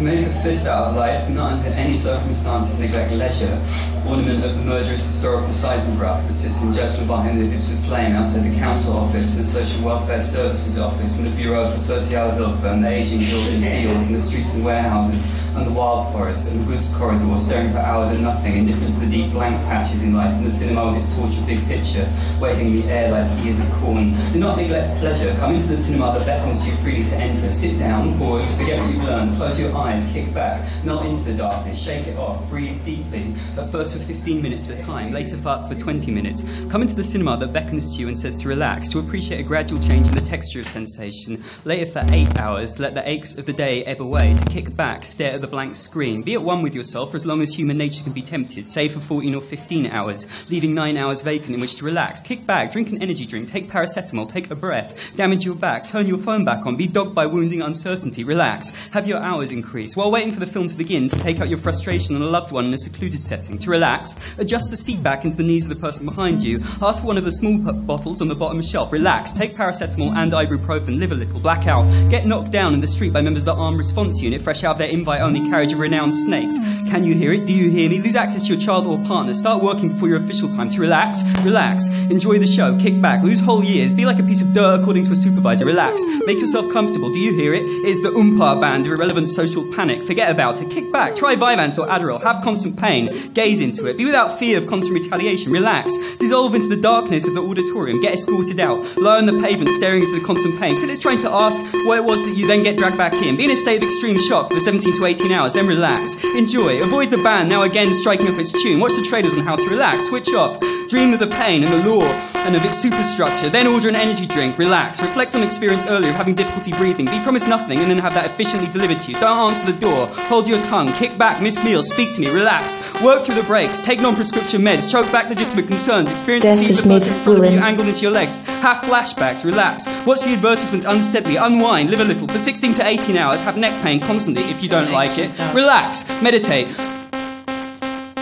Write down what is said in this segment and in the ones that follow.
To make a fist out of life, do not under any circumstances neglect leisure, ornament of the murderous historical seismograph that sits in judgment behind the lips of flame outside the council office and the social welfare services office and the bureau of the social welfare and the aging guild in fields and the streets and warehouses and the wild forest and the goods corridor, staring for hours at nothing, indifferent to the deep blank patches in life, and the cinema with its tortured big picture, waving the air like ears of corn. Do not neglect pleasure. Come into the cinema that beckons you freely to enter. Sit down, pause, forget what you've learned, close your eyes, kick back, melt into the darkness, shake it off, breathe deeply, at first for 15 minutes at a time, later for 20 minutes. Come into the cinema that beckons to you and says to relax, to appreciate a gradual change in the texture of sensation, later for 8 hours, to let the aches of the day ebb away, to kick back, stare at the blank screen, be at one with yourself for as long as human nature can be tempted, say for 14 or 15 hours, leaving 9 hours vacant in which to relax, kick back, drink an energy drink, take paracetamol, take a breath, damage your back, turn your phone back on, be dogged by wounding uncertainty, relax, have your hours increase, while waiting for the film to begin, to take out your frustration on a loved one in a secluded setting, to relax, adjust the seat back into the knees of the person behind you, ask for one of the small bottles on the bottom shelf, relax, take paracetamol and ibuprofen, live a little, black out, get knocked down in the street by members of the armed response unit, fresh out of their invite-only carriage of renowned snakes. Can you hear it? Do you hear me? Lose access to your child or partner. Start working before your official time. To relax, relax. Enjoy the show. Kick back. Lose whole years. Be like a piece of dirt according to a supervisor. Relax. Make yourself comfortable. Do you hear it? It's the Umpar band of irrelevant social panic. Forget about it. Kick back. Try Vyvanse or Adderall. Have constant pain. Gaze into it. Be without fear of constant retaliation. Relax. Dissolve into the darkness of the auditorium. Get escorted out. Lie on the pavement staring into the constant pain. Feel it's trying to ask what it was that you then get dragged back in. Be in a state of extreme shock for 17 to 18 hours. Then relax. Enjoy. Avoid the band now again striking up its tune. Watch the traders on how to relax. Switch off. Dream of the pain and the law and of its superstructure. Then order an energy drink. Relax. Reflect on experience earlier of having difficulty breathing. Be promised nothing and then have that efficiently delivered to you. Don't answer the door. Hold your tongue. Kick back. Miss meals. Speak to me. Relax. Work through the breaks. Take non-prescription meds. Choke back legitimate concerns. Experience the seat of the person in front of you angled into your legs. Have flashbacks. Relax. Watch the advertisements unsteadily. Unwind. Live a little. For 16 to 18 hours. Have neck pain constantly if you don't like it. Relax. Meditate.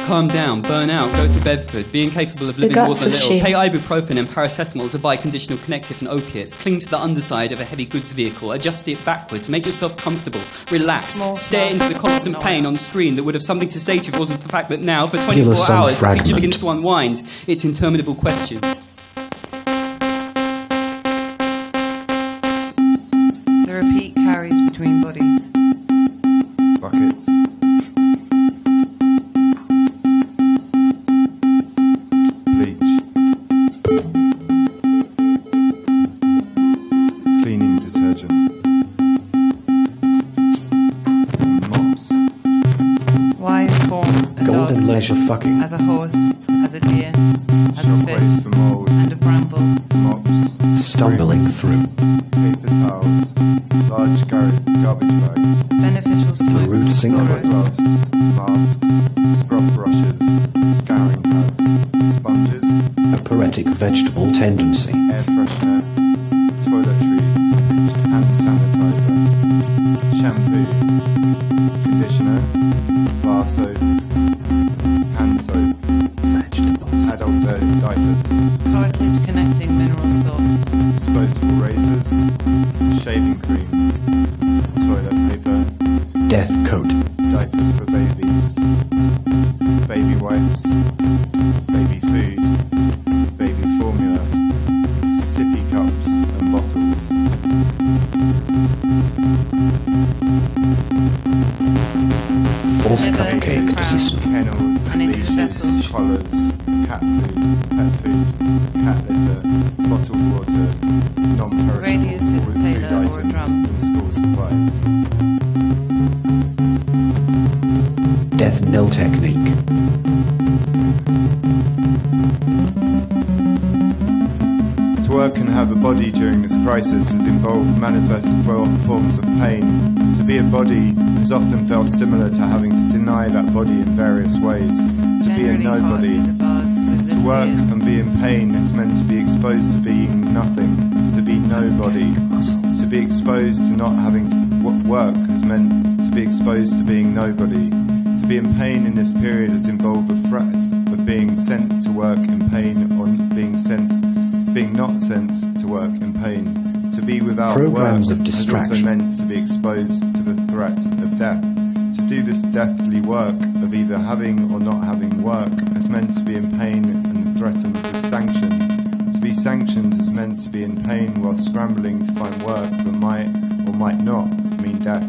Calm down, burn out, go to Bedford, be incapable of living more than a little, take ibuprofen and paracetamol to buy conditional connective and opiates, cling to the underside of a heavy goods vehicle, adjust it backwards, make yourself comfortable, relax, stare into the constant pain on the screen that would have something to say to you if it wasn't for the fact that now, for 24 hours, the picture begins to unwind its interminable question. The repeat carries between bodies. Buckets. Fucking. As a horse, as a deer, as a fish, and a bramble. Mops. Stumbling through. Paper towels. Large garbage bags. Beneficial smoke. The root single. Gloves. Masks. Scrub brushes. Scouring pads. Sponges. A poetic vegetable tendency. Air freshener. Toiletries. Hand sanitizer. Shampoo. Conditioner. Bar soap. Adult diapers. Cartilage connecting mineral salts. Disposable razors. Shaving cream. Toilet paper. Death coat. Diapers for babies. Baby wipes. Baby food. Baby formula. Sippy cups and bottles. False cupcake assistant. Kennels. Leashes. Collars. Cat food, pet food, cat litter, bottled water, non-perishable Radius is a tailor food or a items drum. and school supplies. Death knell technique. To work and have a body during this crisis has involved manifest forms of pain. To be a body has often felt similar to having to deny that body in various ways. To be a nobody. To work and be in pain is meant to be exposed to being nothing, to be nobody. To be exposed to not having to work is meant to be exposed to being nobody. To be in pain in this period has involved the threat of being sent to work in pain or being not sent to work in pain. To be without Programs work of is also distraction. meant to be exposed to the threat of death. do this deathly work of either having or not having work is meant to be in pain and threatened with sanction. To be sanctioned is meant to be in pain while scrambling to find work that might or might not mean death.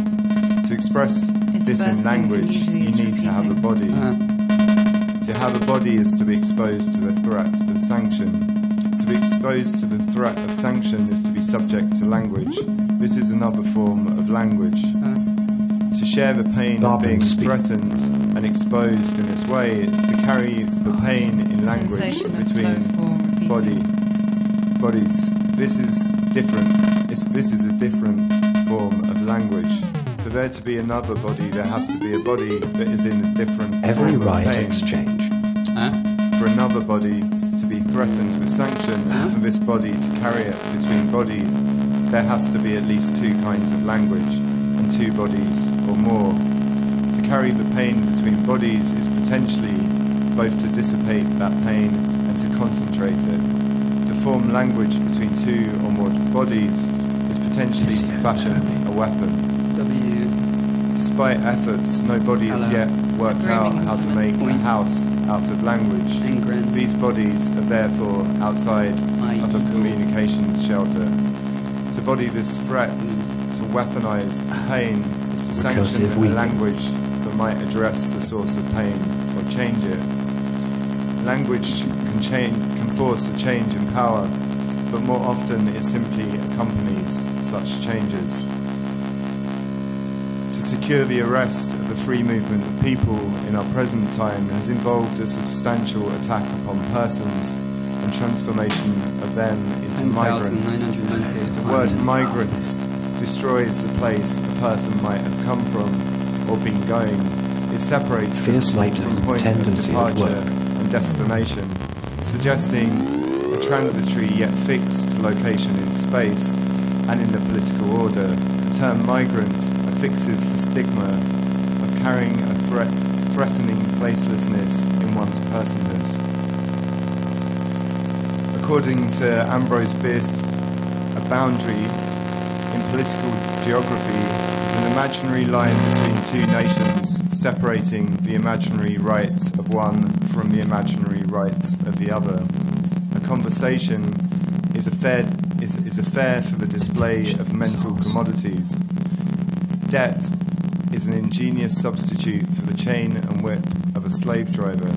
To express this in language, you need to have a body. To have a body is to be exposed to the threat of sanction. To be exposed to the threat of sanction is to be subject to language. This is another form of language. To share the pain of being threatened and exposed in this way is to carry the pain in language between bodies. This is different. This is a different form of language. For there to be another body, there has to be a body that is in a different Every form of right pain. exchange. For another body to be threatened with sanction, and for this body to carry it between bodies, there has to be at least two kinds of language, and two bodies or more. To carry the pain between bodies is potentially both to dissipate that pain and to concentrate it. To form language between two or more bodies is potentially to fashion a weapon. Despite efforts, nobody has yet worked out how to make a house out of language. These bodies are therefore outside of a communications shelter. To body this threat, to weaponize pain, is to sanction a language that might address the source of pain or change it. Language can force a change in power, but more often it simply accompanies such changes. To secure the arrest of the free movement of people in our present time has involved a substantial attack upon persons and transformation of them into migrants. The word migrant destroys the place a person might have come from or been going. It separates them from point of departure and destination, suggesting a transitory yet fixed location in space and in the political order. The term migrant affixes the stigma of carrying a threatening placelessness in one's personhood. According to Ambrose Bierce, a boundary in political geography is an imaginary line between two nations, separating the imaginary rights of one from the imaginary rights of the other. A conversation is a fair for the display of mental commodities. Debt is an ingenious substitute for the chain and whip of a slave driver.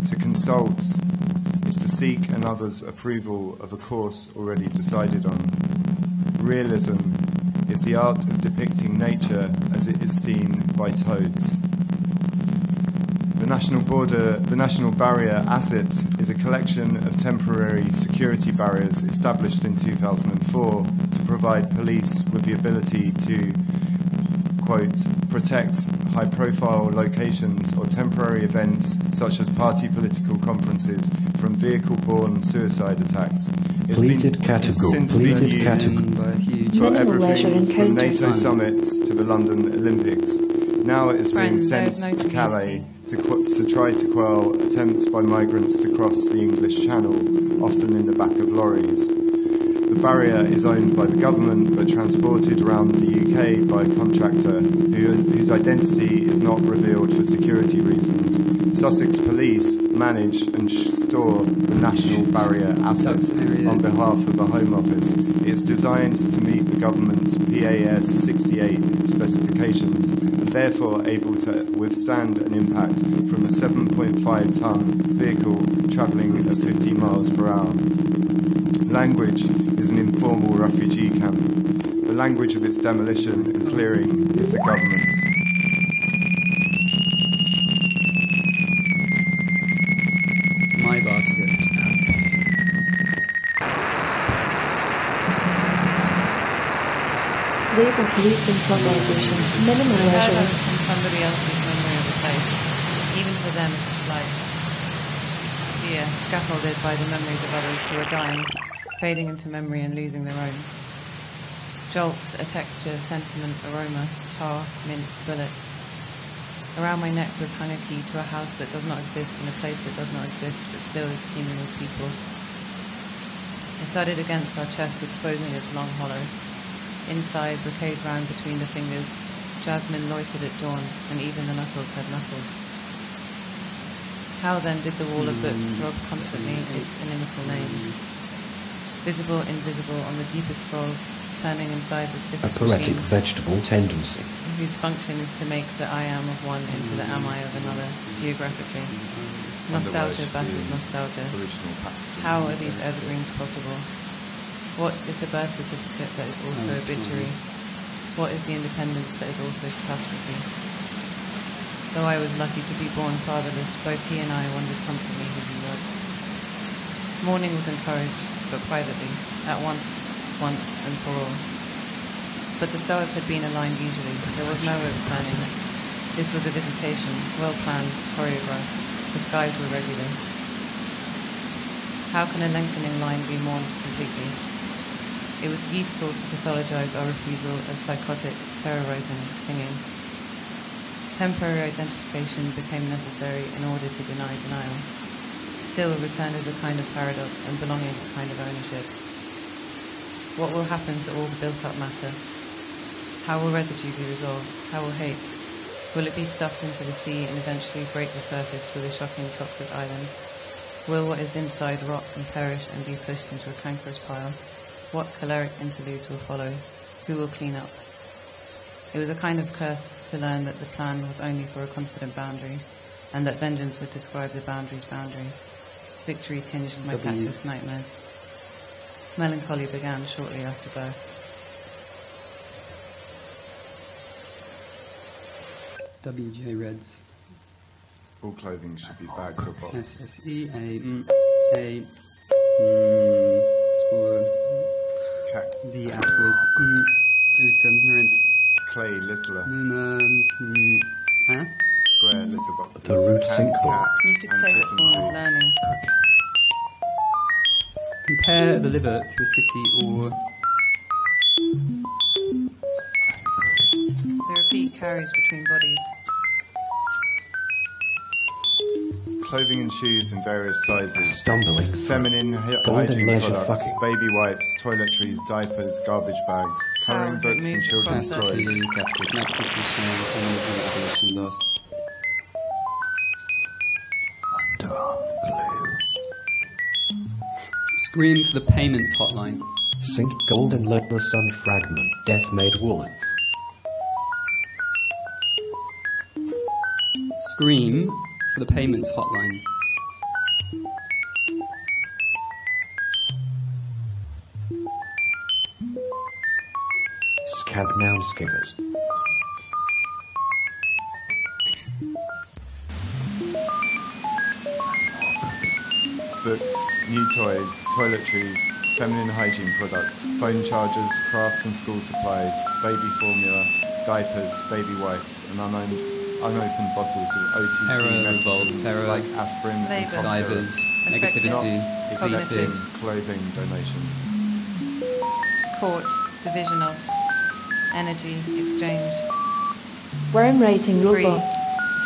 To consult is to seek another's approval of a course already decided on. Realism is the art of depicting nature as it is seen by toads. The National Barrier Asset is a collection of temporary security barriers established in 2004 to provide police with the ability to, quote, protect high-profile locations or temporary events such as party political conferences from vehicle-borne suicide attacks. Pleated category. For everything from NATO summits to the London Olympics. Now it is being sent to Calais to try to quell attempts by migrants to cross the English Channel, often in the back of lorries. The barrier is owned by the government but transported around the UK by a contractor whose identity is not revealed for security reasons. Sussex Police manage and store the National Barrier Asset on behalf of the Home Office. It's designed to meet the government's PAS 68 specifications and therefore able to withstand an impact from a 7.5 ton vehicle travelling at 50 miles per hour. Language is an informal refugee camp. The language of its demolition and clearing is the government's. My basket. Labor police improvisation, minimal I heard I leisure. was from somebody else's memory of the place. Even for them, it's like fear, scaffolded by the memories of others who are dying, fading into memory and losing their own. Jolts, a texture, sentiment, aroma, tar, mint, bullet. Around my neck was hung a key to a house that does not exist in a place that does not exist but still is teeming with people. It thudded against our chest, exposing its long hollow. Inside, brocade round between the fingers, Jasmine loitered at dawn, and even the knuckles had knuckles. How then did the wall of books throb constantly its inimical names? Visible, invisible on the deepest scrolls, turning inside the stiffest A poetic machine, vegetable tendency. whose function is to make the I am of one into the am I of another, geographically. Nostalgia battles nostalgia. How are these evergreens possible? What is the birth certificate that is also obituary? What is the independence that is also catastrophe? Though I was lucky to be born fatherless, both he and I wondered constantly who he was. Mourning was encouraged, but privately, at once, and for all. But the stars had been aligned usually. There was no overturning. This was a visitation, well planned, choreographed. The skies were regular. How can a lengthening line be mourned completely? It was useful to pathologize our refusal as psychotic, terrorizing, clinging. Temporary identification became necessary in order to deny denial. Still, return is a kind of paradox and belonging a kind of ownership. What will happen to all the built-up matter? How will residue be resolved? How will hate? Will it be stuffed into the sea and eventually break the surface with a shocking toxic island? Will what is inside rot and perish and be pushed into a cankerous pile? What choleric interludes will follow? Who will clean up? It was a kind of curse to learn that the plan was only for a confident boundary, and that vengeance would describe the boundary's boundary. Victory tinged my cactus nightmares. Melancholy began shortly after birth. W.J. Reds. All clothing should be bagged or boxed. S-S-E-A-A Spore The Aspers Uta Clay littler. Square litter boxes. The root sinkhole. You could say that form of learning. Compare the liver to a city or... The repeat carries between bodies. Clothing and shoes in various sizes. Stumbling. Feminine Golden hygiene leisure products. fucking. Baby wipes, toiletries, diapers, garbage bags. Colouring How has it books and moved children's across toys. Scream for the payments hotline. Sink golden leather sun fragment. Death made woolen. Scream for the payments hotline. Scab noun skivers. Books, new toys, toiletries, feminine hygiene products, phone chargers, craft and school supplies, baby formula, diapers, baby wipes, and unopened bottles of OTC medicines like aspirin and cough divers, syrup. negativity, Not accepting clothing donations. Court, division of, energy, exchange. Worm writing Free, robot.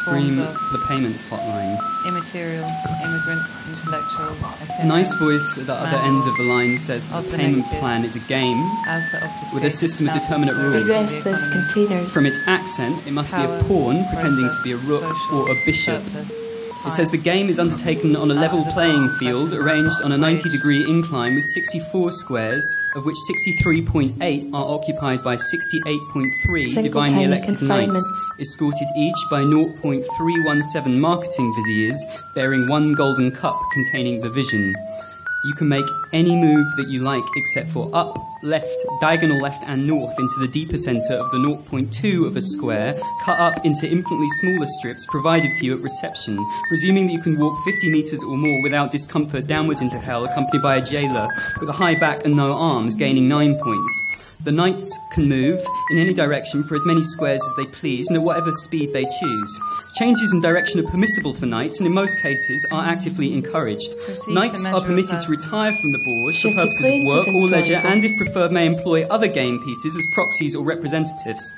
Scream forms of, for the payments hotline. immaterial, immigrant, intellectual, itinerant, A nice voice at the other end of the line says that Of the the payment negative. plan is a game. as the obfuscated With a system of snout determinate the rules. the Restless economy. containers. From its accent, it must be a Power, pawn pretending process, to be a rook social, or a bishop. purpose, It says the game is undertaken on a level playing field, arranged on a 90-degree incline with 64 squares, of which 63.8 are occupied by 68.3 Single divinely tiny elected confinement. knights, escorted each by 0.317 marketing viziers, bearing one golden cup containing the vision. You can make any move that you like except for up, left, diagonal left and north into the deeper centre of the 0.2 of a square, cut up into infinitely smaller strips provided for you at reception, presuming that you can walk 50 metres or more without discomfort downwards into hell, accompanied by a jailer with a high back and no arms, gaining 9 points. The knights can move in any direction for as many squares as they please and at whatever speed they choose. Changes in direction are permissible for knights and in most cases are actively encouraged. Proceed Knights to are measure permitted a to retire from the board for Shitty purposes of plain work to or leisure console. and if preferred may employ other game pieces as proxies or representatives.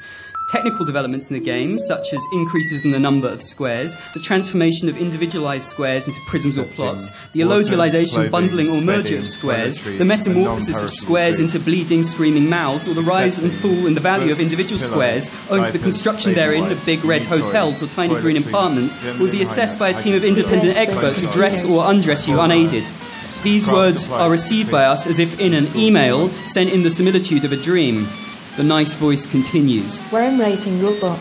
Technical developments in the game, such as increases in the number of squares, the transformation of individualized squares into prisms or plots, the allodialization, bundling or merger of squares, the metamorphosis of squares into bleeding, screaming mouths, or the rise and fall in the value of individual squares owing to the construction therein of big red hotels or tiny green apartments will be assessed by a team of independent experts who dress or undress you unaided. These words are received by us as if in an email sent in the similitude of a dream. The nice voice continues. Worm writing robot.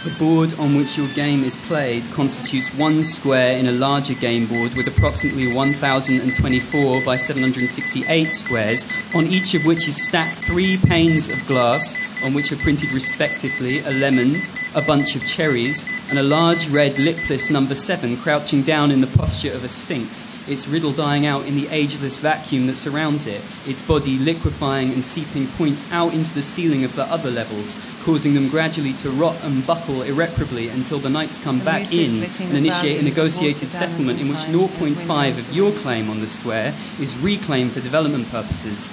The board on which your game is played constitutes one square in a larger game board with approximately 1,024 by 768 squares, on each of which is stacked 3 panes of glass, on which are printed respectively a lemon, a bunch of cherries, and a large red lipless number 7 crouching down in the posture of a sphinx, its riddle dying out in the ageless vacuum that surrounds it, its body liquefying and seeping points out into the ceiling of the other levels, causing them gradually to rot and buckle irreparably until the knights come back in and initiate a negotiated settlement in which 0.5 of your claim on the square is reclaimed for development purposes.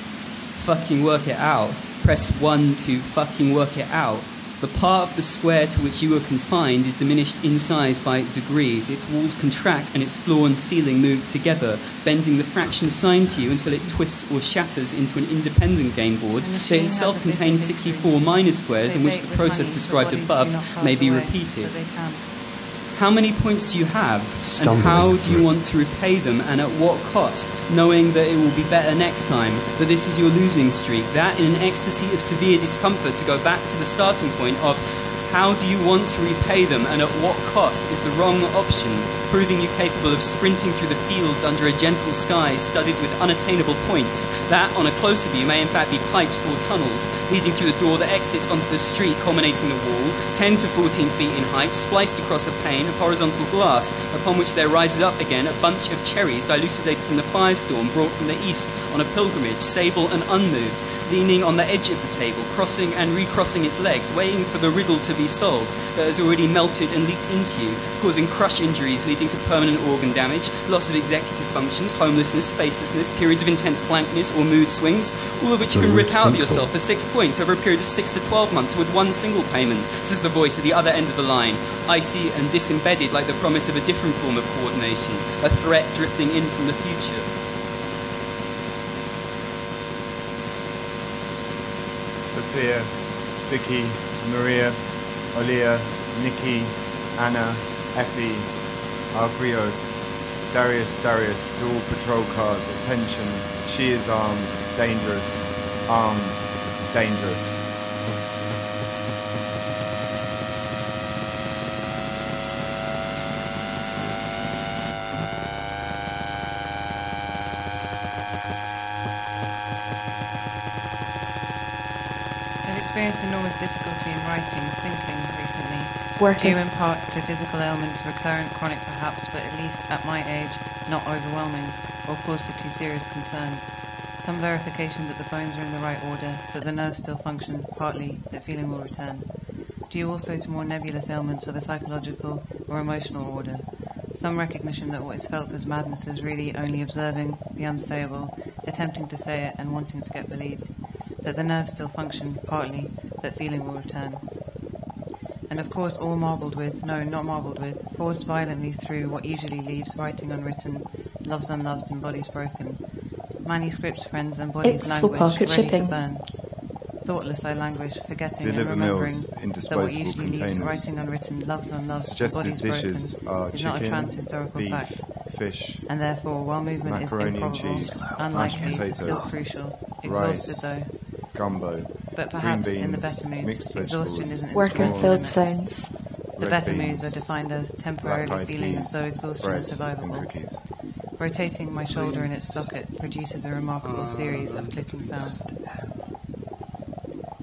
Fucking work it out. Press 1 to fucking work it out. The part of the square to which you are confined is diminished in size by degrees. Its walls contract and its floor and ceiling move together, bending the fraction assigned to you until it twists or shatters into an independent game board that itself contains 64 minor squares in which the process described above may be repeated. How many points do you have, and how do you want to repay them, and at what cost, knowing that it will be better next time, that this is your losing streak, that in an ecstasy of severe discomfort to go back to the starting point of how do you want to repay them, and at what cost is the wrong option, proving you capable of sprinting through the fields under a gentle sky studded with unattainable points, that on a closer view may in fact be pipes or tunnels leading through the door that exits onto the street culminating the wall, 10 to 14 feet in height, spliced across a pane of horizontal glass, upon which there rises up again a bunch of cherries dilucidated in the firestorm brought from the east on a pilgrimage, sable and unmoved, leaning on the edge of the table, crossing and recrossing its legs, waiting for the riddle to be solved that has already melted and leaked into you, causing crush injuries leading to permanent organ damage, loss of executive functions, homelessness, facelessness, periods of intense blankness or mood swings, all of which you can rip out of yourself for 6 points over a period of 6 to 12 months with one single payment, says the voice at the other end of the line, icy and disembedded like the promise of a different form of coordination, a threat drifting in from the future. Sophia, Vicky, Maria, Olia, Nikki, Anna, Effie, Argrio, Darius, to all patrol cars, attention, she is armed, dangerous. Experienced enormous difficulty in writing, thinking recently, due in part to physical ailments, recurrent, chronic perhaps, but at least at my age, not overwhelming, or cause for too serious concern. Some verification that the bones are in the right order, that the nerves still function, partly, that feeling will return. Due also to more nebulous ailments of a psychological or emotional order. Some recognition that what is felt as madness is really only observing the unsayable, attempting to say it and wanting to get believed. That the nerves still function, partly, that feeling will return. And of course all marbled with, no, not marbled with, forced violently through what usually leaves writing unwritten, loves unloved and bodies broken. Manuscripts, friends and bodies languish, ready to burn. Thoughtless I languish, forgetting and remembering that what usually leaves writing unwritten, loves unloved and bodies broken is not a trans-historical fact. Fish, and therefore, while movement is improbable, unlikely, it's still crucial. Exhausted though. Gumbo, but perhaps in the better moods, exhaustion isn't worker-filled sounds. The better moods are defined as temporarily feeling as though exhaustion is survivable. Rotating my shoulder in its socket produces a remarkable series of clicking sounds.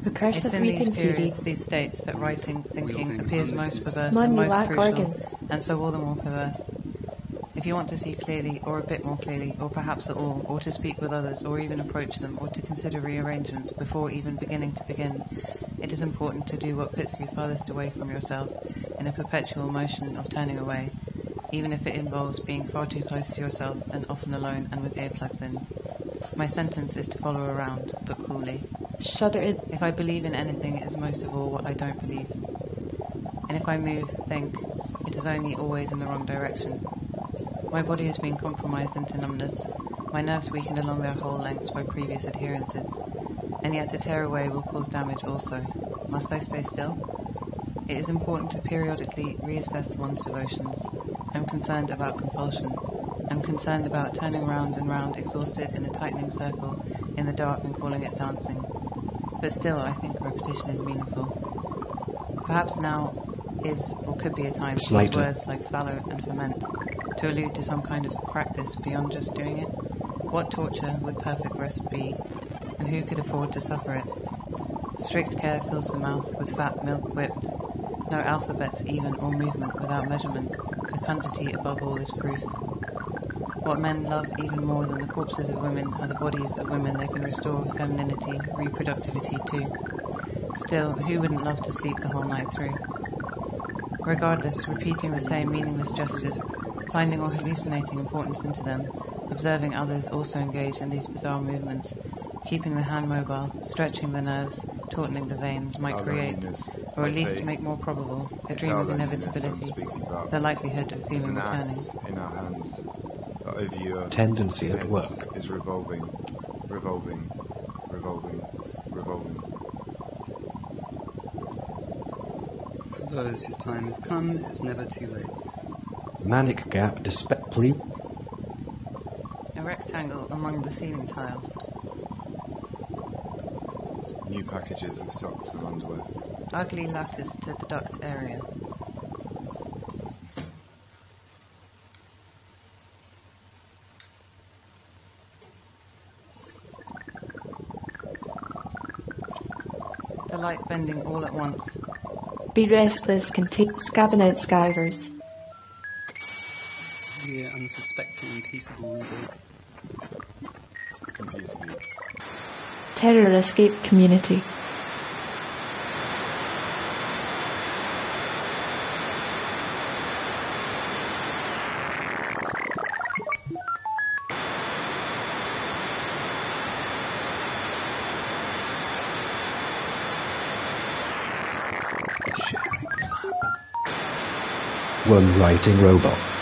It's in these periods, these states, that writing, thinking appears most perverse and most crucial, and so all the more perverse. If you want to see clearly, or a bit more clearly, or perhaps at all, or to speak with others, or even approach them, or to consider rearrangements before even beginning to begin, it is important to do what puts you farthest away from yourself, in a perpetual motion of turning away, even if it involves being far too close to yourself and often alone and with earplugs in. My sentence is to follow around, but coolly. Shudder. If I believe in anything, it is most of all what I don't believe. And if I move, think, it is only always in the wrong direction. My body has been compromised into numbness, my nerves weakened along their whole lengths by previous adherences, and yet to tear away will cause damage also. Must I stay still? It is important to periodically reassess one's devotions. I'm concerned about compulsion. I'm concerned about turning round and round, exhausted in a tightening circle, in the dark and calling it dancing. But still, I think repetition is meaningful. Perhaps now is, or could be a time to use words like fallow and ferment, to allude to some kind of practice beyond just doing it. What torture would perfect rest be, and who could afford to suffer it? Strict care fills the mouth with fat milk whipped. No alphabets even or movement without measurement. Fecundity above all is proof. What men love even more than the corpses of women are the bodies of women they can restore femininity, reproductivity too. Still, who wouldn't love to sleep the whole night through? Regardless, repeating the same meaningless gestures, finding or hallucinating importance into them, observing others also engage in these bizarre movements, keeping the hand mobile, stretching the nerves, tautening the veins might create, or at least make more probable, a dream of inevitability, the likelihood of feeling returning. In our hands, that over your tendency at work is revolving, revolving, revolving, revolving. For those whose time has come, it's never too late. Manic gap please. A rectangle among the ceiling tiles. New packages of socks and underwear. Ugly lattice to the duct area. The light bending all at once. Be restless, continuous cabinet skivers. The unsuspecting, peaceable reader. Computer geeks. Terror escape community. One writing robot.